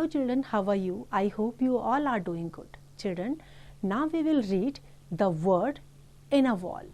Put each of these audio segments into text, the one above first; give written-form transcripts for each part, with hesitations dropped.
children, how are you? I hope you all are doing good. Children, now we will read the word in a wall.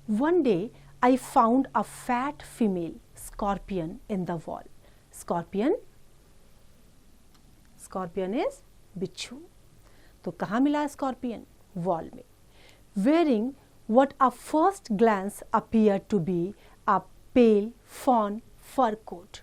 One day I found a fat female scorpion in the wall. Scorpion is बिच्छू. तो कहाँ मिला scorpion? Wall में. Wearing what at first glance appeared to be a pale fawn fur coat.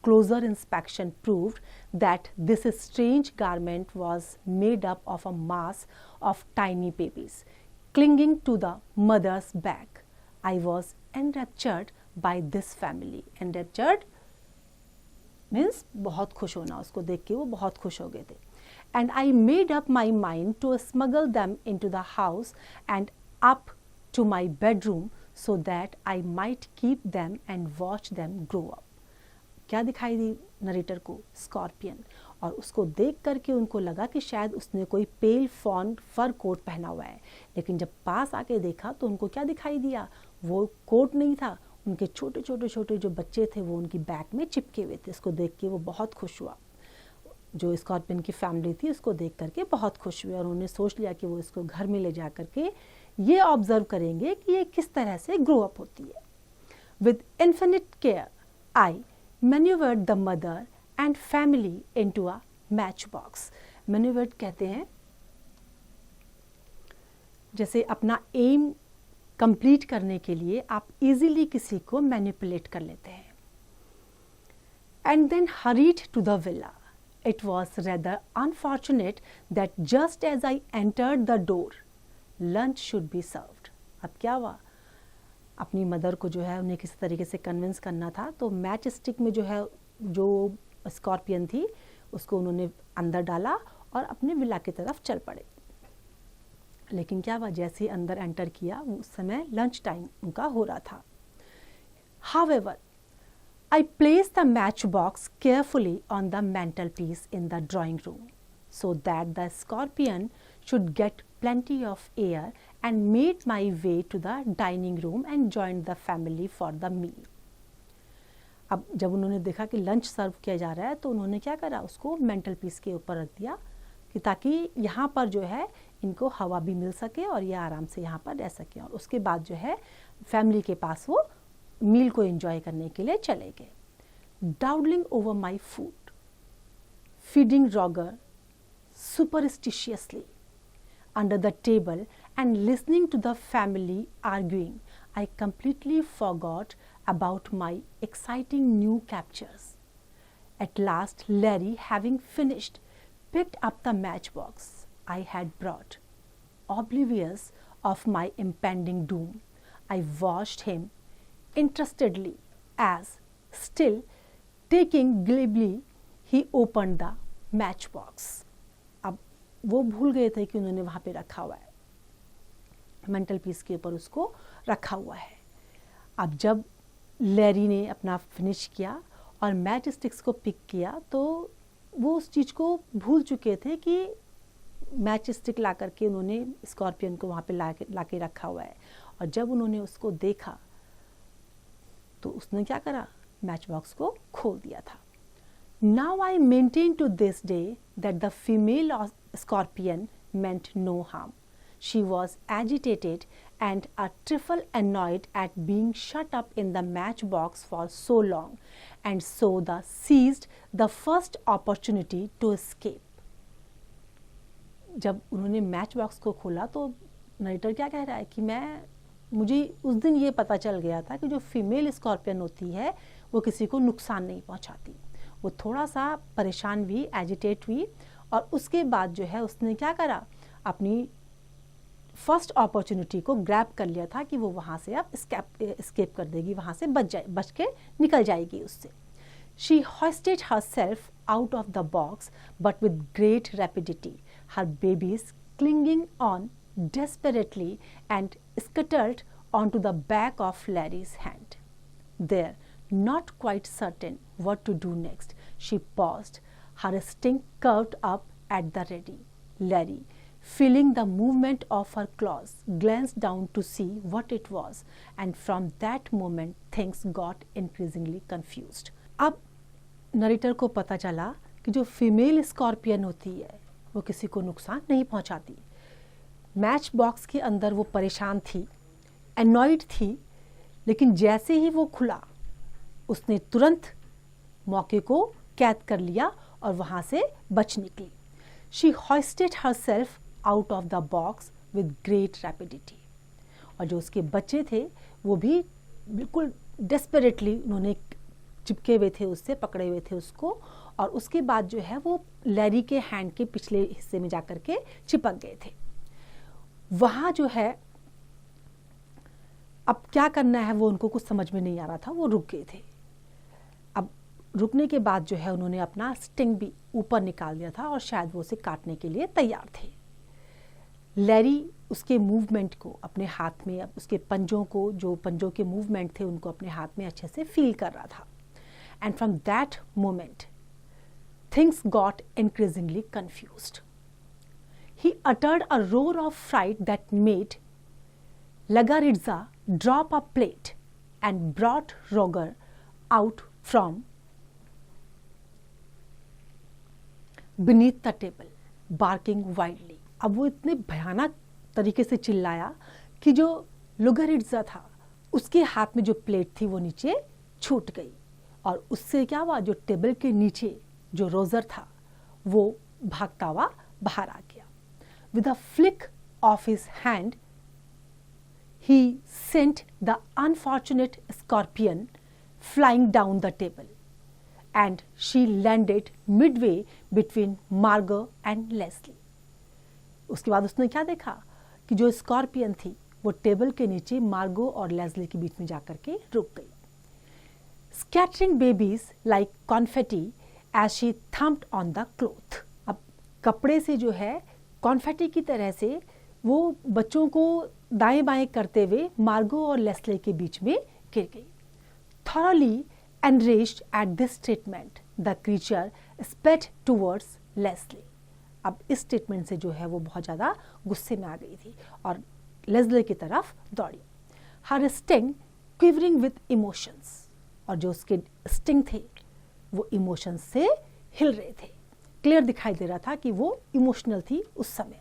Closer inspection proved that this strange garment was made up of a mass of tiny babies clinging to the mother's back. I was enraptured by this family. Enraptured means बहुत खुश होना. उसको देख के वो बहुत खुश हो गए थे. And I made up my mind to smuggle them into the house and up to my bedroom so that I might keep them and watch them grow up. क्या दिखाई दी नरेटर को? स्कॉर्पियन. और उसको देख करके उनको लगा कि शायद उसने कोई पेल फॉन फर कोट पहना हुआ है, लेकिन जब पास आके देखा तो उनको क्या दिखाई दिया? वो कोट नहीं था, उनके छोटे छोटे जो बच्चे थे वो उनकी बैक में चिपके हुए थे. इसको देख के वो बहुत खुश हुआ. जो स्कॉर्पियन की फैमिली थी उसको देख करके बहुत खुश हुए और उन्होंने सोच लिया कि वो इसको घर में ले जा करके ये ऑब्जर्व करेंगे कि ये किस तरह से ग्रो अप होती है. With infinite care I manoeuvred the mother and family into a match box. Manoeuvred कहते हैं जैसे अपना एम कंप्लीट करने के लिए आप इजीली किसी को मैनिपुलेट कर लेते हैं. And then hurried to the villa. It was rather unfortunate that just as I entered the door, lunch should be served. अब क्या हुआ? अपनी मदर को जो है उन्हें किसी तरीके से कन्विंस करना था, तो मैच स्टिक में जो है जो स्कॉर्पियन थी उसको उन्होंने अंदर डाला और अपने विला की तरफ चल पड़े. लेकिन क्या हुआ? जैसे ही अंदर एंटर किया उस समय लंच टाइम उनका हो रहा था. However, I placed the matchbox carefully on the mantelpiece in the drawing room so that the scorpion should get plenty of air and made my way to the dining room and joined the family for the meal. अब जब उन्होंने देखा कि lunch सर्व किया जा रहा है तो उन्होंने क्या करा? उसको मेंटल पीस के ऊपर रख दिया कि ताकि यहाँ पर जो है इनको हवा भी मिल सके और ये आराम से यहाँ पर रह सके. और उसके बाद जो है फैमिली के पास वो मील को एंजॉय करने के लिए चले गए. Dawdling over my food, feeding Roger superstitiously under the table and listening to the family arguing, I completely forgot about my exciting new captures. At last, Larry, having finished, picked up the matchbox I had brought. Oblivious of my impending doom, I watched him interestedly as, still taking glibly, he opened the matchbox. अब वो भूल गए थे कि उन्होंने वहाँ पे रखा हुआ है, मेंटल पीस के ऊपर उसको रखा हुआ है. अब जब लैरी ने अपना फिनिश किया और मैच स्टिक्स को पिक किया तो वो उस चीज़ को भूल चुके थे कि मैच स्टिक ला करके उन्होंने स्कॉर्पियन को वहाँ पे ला के रखा हुआ है. और जब उन्होंने उसको देखा तो उसने क्या करा? मैच बॉक्स को खोल दिया था. Now I maintain to this day that the female scorpion meant no harm. She was agitated and a trifle annoyed at being shut up in the matchbox for so long, and so seized the first opportunity to escape. जब उन्होंने match box को खोला तो narrator क्या कह रहा है कि मुझे उस दिन ये पता चल गया था कि जो फीमेल स्कॉर्पियन होती है वो किसी को नुकसान नहीं पहुंचाती. वो थोड़ा सा परेशान हुई, एजिटेट हुई, और उसके बाद जो है उसने क्या करा? अपनी फर्स्ट अपॉर्चुनिटी को ग्रैब कर लिया था कि वो वहाँ से अब escape कर देगी, वहाँ से बच के निकल जाएगी उससे. She hoisted herself out of the box, but with great rapidity, her babies clinging on desperately and scuttled onto the back of Larry's hand. There, not quite certain what to do next, she paused, her sting curved up at the ready. Larry, feeling the movement of her claws, glanced down to see what it was, and from that moment things got increasingly confused. अब narrator को पता चला कि जो female scorpion होती है वो किसी को नुकसान नहीं पहुंचाती। मैच बॉक्स के अंदर वो परेशान थी, एनॉयड थी, लेकिन जैसे ही वो खुला उसने तुरंत मौके को कैद कर लिया और वहाँ से बच निकली। She hoisted herself out of the box with great rapidity. और जो उसके बच्चे थे वो भी बिल्कुल डेस्परेटली उन्होंने चिपके हुए थे उससे, पकड़े हुए थे उसको, और उसके बाद जो है वो लैरी के हैंड के पिछले हिस्से में जाकर के चिपक गए थे। वहाँ जो है अब क्या करना है वो उनको कुछ समझ में नहीं आ रहा था, वो रुक गए थे। अब रुकने के बाद जो है उन्होंने अपना स्टिंग भी ऊपर निकाल दिया था और शायद वो उसे काटने के लिए तैयार थे। लैरी उसके मूवमेंट को अपने हाथ में, उसके पंजों को, जो पंजों के मूवमेंट थे उनको अपने हाथ में अच्छे से फील कर रहा था। And from that moment things got increasingly confused. He uttered a roar of fright that made Lagaritza drop a plate and brought Roger out from beneath the table, barking wildly. अब वो इतने भयानक तरीके से चिल्लाया कि जो लुगारिट्जा था उसके हाथ में जो प्लेट थी वो नीचे छूट गई, और उससे क्या हुआ, जो टेबल के नीचे जो रोजर था वो भागता हुआ बाहर आ गया। With a flick of his hand, he sent the unfortunate scorpion flying down the table, and she landed midway between Margot and Leslie. उसके बाद उसने क्या देखा कि जो स्कॉर्पियन थी वो टेबल के नीचे मार्गो और लेस्ली के बीच में जाकर के रुक गई। Scattering babies like confetti as she thumped on the cloth. अब कपड़े से जो है कॉन्फेटी की तरह से वो बच्चों को दाएं बाएं करते हुए मार्गो और लेस्ले के बीच में गिर गई। Thoroughly enraged at this statement, the creature sped towards Leslie. अब इस स्टेटमेंट से जो है वो बहुत ज़्यादा गुस्से में आ गई थी और लेस्ले की तरफ दौड़ी। Her sting quivering with emotions, और जो उसके स्टिंग थे वो इमोशंस से हिल रहे थे। क्लियर दिखाई दे रहा था कि वो इमोशनल थी उस समय।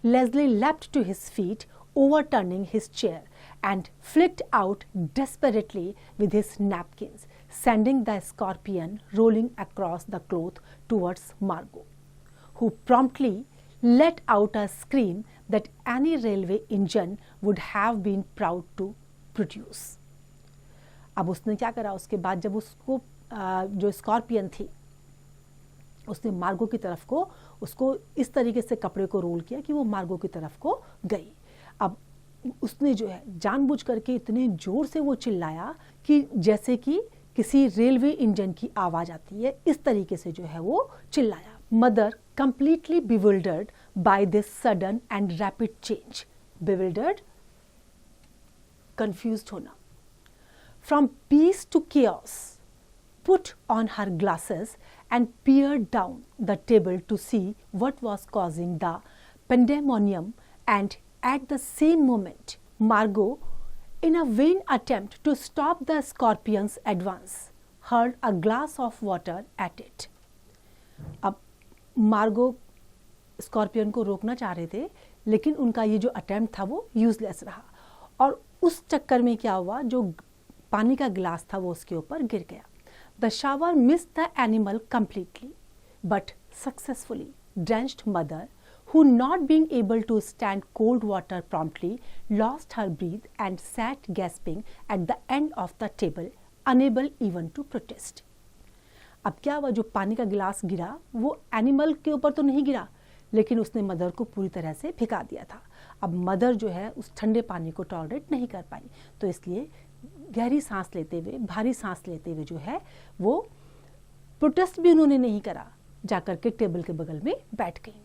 Leslie leapt to his feet, overturning his chair, and flicked out desperately with his napkins, sending the scorpion rolling across the cloth towards Margot, who promptly let out a scream that any railway engine would have been proud to produce. अब उसने क्या करा, उसके बाद जब उसको जो scorpion थी उसने मार्गो की तरफ को, उसको इस तरीके से कपड़े को रोल किया कि वो मार्गो की तरफ को गई। अब उसने जो है जानबूझ करके इतने ज़ोर से वो चिल्लाया कि जैसे कि किसी रेलवे इंजन की आवाज़ आती है, इस तरीके से जो है वो चिल्लाया। Mother completely bewildered by this sudden and rapid change. Bewildered, confused होना। From peace to chaos, put on her glasses and peered down the table to see what was causing the pandemonium, and at the same moment Margot, in a vain attempt to stop the scorpion's advance, hurled a glass of water at it. अब मार्गो scorpion को रोकना चाह रहे थे, लेकिन उनका ये जो अटेम्प्ट था वो यूजलेस रहा, और उस चक्कर में क्या हुआ, जो पानी का गिलास था वो उसके ऊपर गिर गया। The shower missed the animal completely, but successfully drenched mother, who, not being able to stand cold water promptly, lost her breath and sat gasping at the end of the table, unable even to protest. अब क्या हुआ, जो पानी का गिलास गिरा वो animal के ऊपर तो नहीं गिरा, लेकिन उसने मदर को पूरी तरह से भिगा दिया था। अब मदर जो है उस ठंडे पानी को टॉलरेट नहीं कर पाई, तो इसलिए गहरी सांस लेते हुए, भारी सांस लेते हुए जो है वो प्रोटेस्ट भी उन्होंने नहीं करा, जाकर के टेबल के बगल में बैठ गई।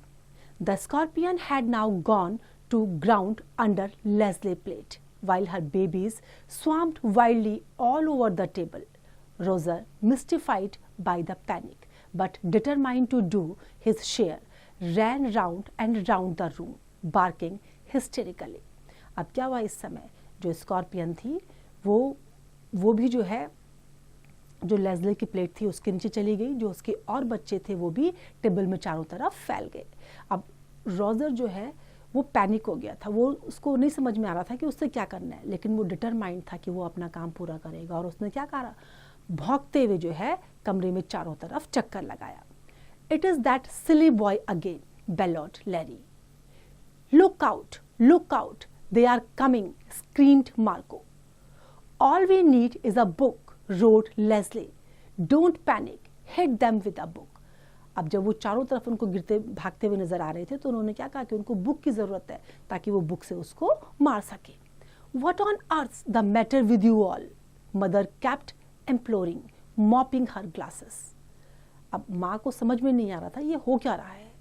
The scorpion had now gone to ground under Leslie plate, while her babies swarmed wildly all over the table. Roger, mystified by the panic, but determined to do his share, ran round and round the room, barking hysterically. अब क्या हुआ, इस समय जो scorpion थी वो भी जो है जो लेज़ली की प्लेट थी उसके नीचे चली गई, जो उसके और बच्चे थे वो भी टेबल में चारों तरफ फैल गए। अब रोजर जो है वो पैनिक हो गया था, वो उसको नहीं समझ में आ रहा था कि उससे क्या करना है, लेकिन वो डिटरमाइंड था कि वो अपना काम पूरा करेगा। और उसने क्या करा, भौंकते हुए जो है कमरे में चारों तरफ चक्कर लगाया। It is that silly boy again, bellowed Larry. Look out, they are coming, screamed Margo. All we need is a book, roared Leslie. Don't panic, hit them with a book. अब जब वो चारों तरफ उनको गिरते भागते हुए नजर आ रहे थे तो उन्होंने क्या कहा कि उनको बुक की जरूरत है ताकि वो बुक से उसको मार सके। What on earth's the matter with you all? Mother kept imploring, mopping her glasses. अब माँ को समझ में नहीं आ रहा था ये हो क्या रहा है,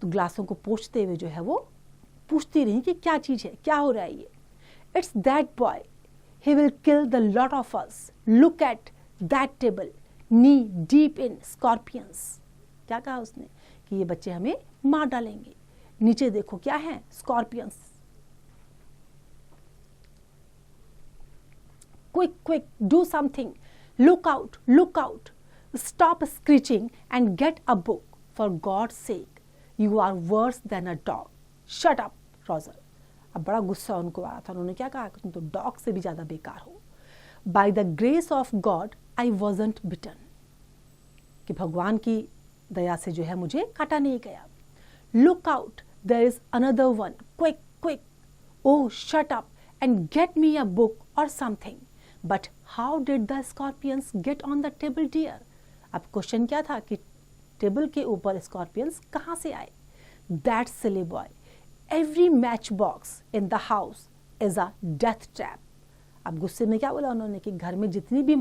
तो ग्लासों को पोंछते हुए जो है वो पूछती रही कि क्या चीज है, क्या हो रहा है ये। It's that boy. He will kill the lot of us. Look at that table, knee deep in scorpions. क्या कहा उसने कि ये बच्चे हमें मार डालेंगे, नीचे देखो क्या है, Scorpions. Quick, do something. Look out. Stop screeching and get a book. For God's sake, you are worse than a dog. Shut up, Roger. अब बड़ा गुस्सा उनको आ रहा था। उन्होंने क्या कहा कि तुम तो डॉग से भी ज़्यादा बेकार हो। By the grace of God, I wasn't bitten. कि भगवान की दया से जो है मुझे काटा नहीं गया। Look out, there is another one. Quick. Oh, shut up and get me a book or something. But how did the scorpions get on the table, dear? अब क्वेश्चन क्या था कि टेबल के ऊपर स्कॉर्पियंस कहाँ से आए? That silly boy. Every matchbox in the house is a death trap. अब गुस्से में क्या बोला उन्होंने कि घर में जितनी भी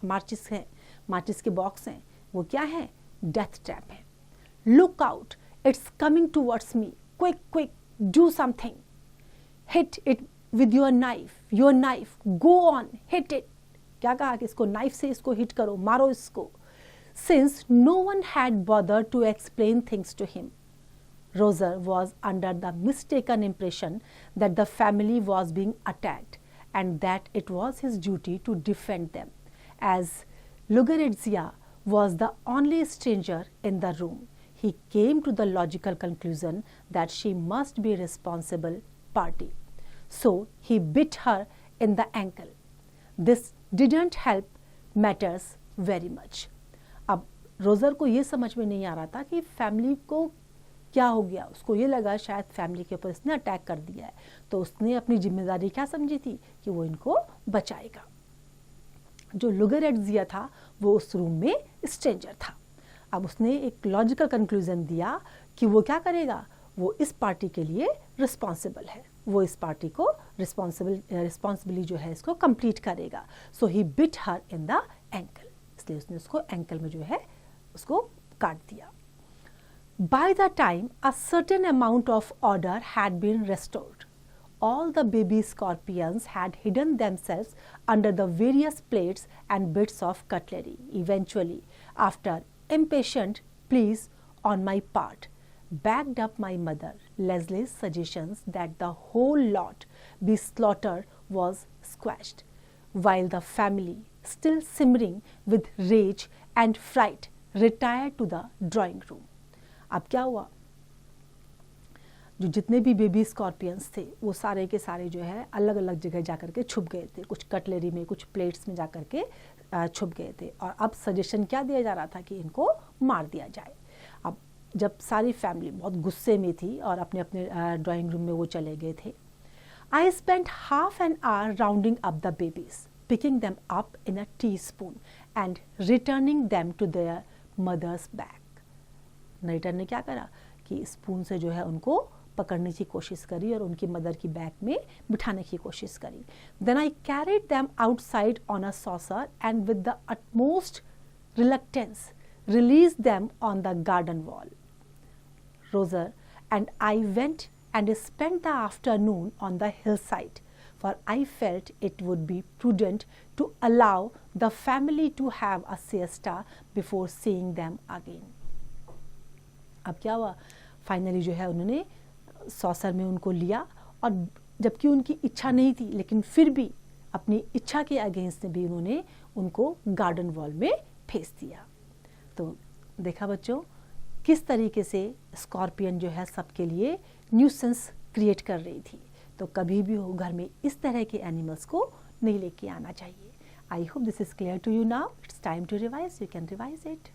माचिस के बॉक्स हैं वो क्या है, डेथ ट्रैप है। Look out, it's coming towards me. Quick, do something. Hit it with your knife. Go on, hit it. क्या कहा कि इसको नाइफ से इसको हिट करो, मारो इसको। Since no one had bothered to explain things to him, Roger was under the mistaken impression that the family was being attacked and that it was his duty to defend them. As Lugaritzia was the only stranger in the room, he came to the logical conclusion that she must be responsible party. So he bit her in the ankle. This didn't help matters very much. अब Roger को ये समझ में नहीं आ रहा था कि family को क्या हो गया। उसको ये लगा शायद फैमिली के ऊपर इसने अटैक कर दिया है, तो उसने अपनी जिम्मेदारी क्या समझी थी कि वो इनको बचाएगा। जो लुगरेट्जिया था वो उस रूम में स्ट्रेंजर था। अब उसने एक लॉजिकल कंक्लूजन दिया कि वो क्या करेगा, वो इस पार्टी के लिए रिस्पॉन्सिबल है, वो इस पार्टी को रिस्पॉन्सिबली जो है इसको कंप्लीट करेगा। So he bit her in the ankle, इसलिए उसने उसको एंकल में जो है उसको काट दिया। By the time a certain amount of order had been restored, all the baby scorpions had hidden themselves under the various plates and bits of cutlery. Eventually, after impatient pleas on my part, backed up my mother, Leslie's suggestions that the whole lot be slaughtered was squashed, while the family, still simmering with rage and fright, retired to the drawing room. अब क्या हुआ, जो जितने भी baby Scorpions थे वो सारे के सारे जो है अलग अलग जगह जाकर के छुप गए थे, कुछ कटलरी में, कुछ प्लेट्स में जाकर के छुप गए थे। और अब सजेशन क्या दिया जा रहा था कि इनको मार दिया जाए। अब जब सारी फैमिली बहुत गुस्से में थी और अपने अपने ड्राइंग रूम में वो चले गए थे। I spent half an hour rounding up the babies, picking them up in a teaspoon and returning them to their mothers back. Narrator ने क्या करा कि स्पून से जो है उनको पकड़ने की कोशिश करी और उनकी मदर की बैक में बिठाने की कोशिश करी। Then I carried them outside on a saucer and with the utmost reluctance release them on the garden wall. Roger and I went and spent the afternoon on the hillside, for I felt it would be prudent to allow the family to have a siesta before seeing them again. अब क्या हुआ, finally जो है उन्होंने saucer में उनको लिया और जबकि उनकी इच्छा नहीं थी लेकिन फिर भी अपनी इच्छा के अगेंस्ट भी उन्होंने उनको गार्डन वॉल में भेज दिया। तो देखा बच्चों किस तरीके से स्कॉर्पियन जो है सबके लिए न्यूसेंस क्रिएट कर रही थी। तो कभी भी हो घर में इस तरह के एनिमल्स को नहीं लेके आना चाहिए। I hope this is clear to you now. It's time to revise. You can revise it.